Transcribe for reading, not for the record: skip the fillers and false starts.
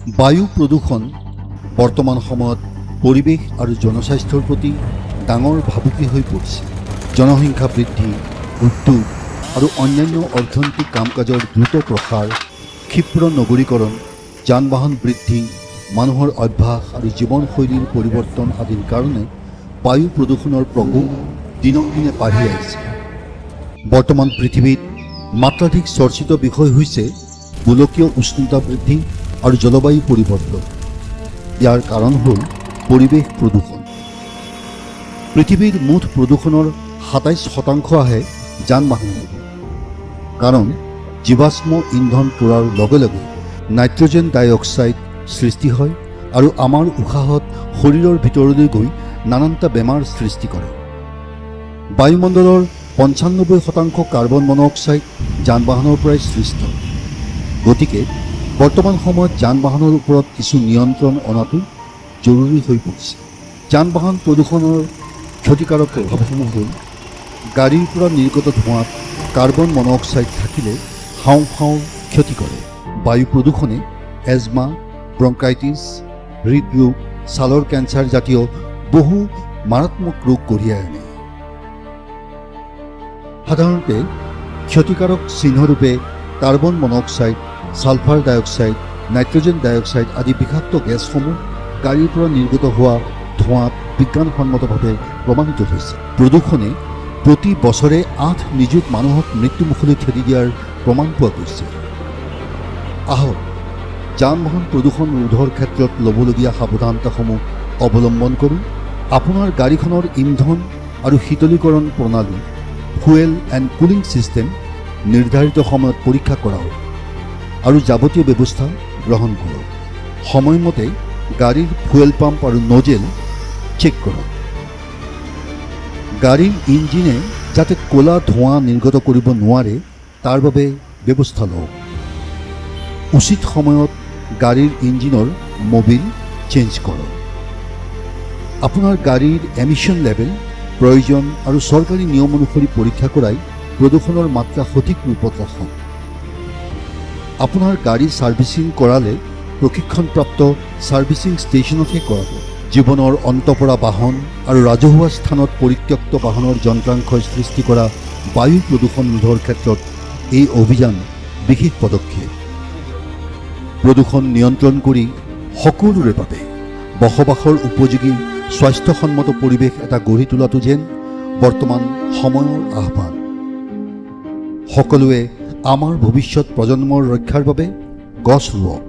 বায়ু প্ৰদূষণ বৰ্তমান সময়ত পৰিৱেশ আৰু জনস্বাস্থ্যৰ প্ৰতি ডাঙৰ ভাবুকি হৈ পৰিছে। জনসংখ্যা বৃদ্ধি, উদ্যোগ আৰু অন্যান্য অৰ্থনৈতিক কাম কাজৰ দ্ৰুত প্ৰসাৰ, ক্ষীপ্ৰ নগৰীকৰণ, যান বাহন বৃদ্ধি, মানুহৰ অভ্যাস আৰু জীৱনশৈলীৰ পৰিৱৰ্তন আদিৰ কাৰণে বায়ু প্ৰদূষণৰ প্ৰকোপ দিনক দিনে বাঢ়ি আহিছে। বৰ্তমান পৃথিৱীত মাত্ৰাধিক চৰ্চিত বিষয় হৈছে গোলকীয় উষ্ণতা বৃদ্ধি আৰু জলবায়ু পৰিৱৰ্তন। ইয়াৰ কাৰণ হ'ল পৰিৱেশ প্ৰদূষণ। পৃথিৱীৰ মুঠ প্ৰদূষণৰ ২৭% আহে যান বাহনৰ পৰা। কাৰণ জীৱাশ্ম ইন্ধন পোৰাৰ লগে লগে নাইট্ৰজেন ডাই অক্সাইড সৃষ্টি হয় আৰু আমাৰ উশাহত শৰীৰৰ ভিতৰলৈ গৈ নানানটা বেমাৰ সৃষ্টি কৰে। বায়ুমণ্ডলৰ ৯৫% কাৰ্বন মন অক্সাইড যান বাহনৰ পৰাই সৃষ্ট। গতিকে বৰ্তমান সময়ত যান বাহনৰ ওপৰত কিছু নিয়ন্ত্ৰণ অনাটো জৰুৰী হৈ পৰিছে। যান বাহন প্ৰদূষণৰ ক্ষতিকাৰক প্ৰভাৱসমূহ হ'ল গাড়ীৰ পৰা নিৰ্গত ধোঁৱাত কাৰ্বন মন অক্সাইড থাকিলে হাওঁফাওঁৰ ক্ষতি কৰে। বায়ু প্ৰদূষণে এজমা, ব্ৰংকাইটিছ, হৃদৰোগ, ছালৰ কেঞ্চাৰ জাতীয় বহু মাৰাত্মক ৰোগ কঢ়িয়াই আনে। সাধাৰণতে ক্ষতিকাৰক চিহ্নৰূপে কাৰ্বন মন অক্সাইড, ছালফাৰ ডাই অক্সাইড, নাইট্ৰজেন ডাই অক্সাইড আদি বিষাক্ত গেছসমূহ গাড়ীৰ পৰা নিৰ্গত হোৱা ধোঁৱাত বিজ্ঞানসন্মতভাৱে প্ৰমাণিত হৈছে। প্ৰদূষণে প্ৰতি বছৰে ৮ নিযুত মানুহক মৃত্যুমুখলৈ ঠেলি দিয়াৰ প্ৰমাণ পোৱা গৈছে। আহক যান বাহন প্ৰদূষণ ৰোধৰ ক্ষেত্ৰত ল'বলগীয়া সাৱধানতাসমূহ অৱলম্বন কৰোঁ। আপোনাৰ গাড়ীখনৰ ইন্ধন আৰু শীতলীকৰণ প্ৰণালী, ফুৱেল এণ্ড কুলিং ছিষ্টেম নিৰ্ধাৰিত সময়ত পৰীক্ষা কৰাওক আৰু যাৱতীয় ব্যৱস্থা গ্ৰহণ কৰক। সময়মতে গাড়ীৰ ফুৱেল পাম্প আৰু নজেল চেক কৰক। গাড়ীৰ ইঞ্জিনে যাতে ক'লা ধোঁৱা নিৰ্গত কৰিব নোৱাৰে তাৰ বাবে ব্যৱস্থা লওক। উচিত সময়ত গাড়ীৰ ইঞ্জিনৰ মবিল চেঞ্জ কৰক। আপোনাৰ গাড়ীৰ এমিশ্যন লেভেল, প্ৰয়োজন আৰু চৰকাৰী নিয়ম অনুসৰি পৰীক্ষা কৰাই প্ৰদূষণৰ মাত্ৰা সঠিক ৰূপত ৰাখক। আপোনাৰ গাড়ী ছাৰ্ভিচিং কৰালে প্ৰশিক্ষণপ্ৰাপ্ত ছাৰ্ভিচিং ষ্টেচনতহে কৰাব। জীৱনৰ অন্তঃপৰা বাহন আৰু ৰাজহুৱা স্থানত পৰিত্যক্ত বাহনৰ যন্ত্ৰাংশই সৃষ্টি কৰা বায়ু প্ৰদূষণ ৰোধৰ ক্ষেত্ৰত এই অভিযান বিশেষ পদক্ষেপ। প্ৰদূষণ নিয়ন্ত্ৰণ কৰি সকলোৰে বাবে বসবাসৰ উপযোগী স্বাস্থ্যসন্মত পৰিৱেশ এটা গঢ়ি তোলাটো যেন বৰ্তমান সময়ৰ আহ্বান। সকলোৱে আমাৰ ভৱিষ্যত প্ৰজন্মৰ ৰক্ষাৰ বাবে গছ ৰুৱক।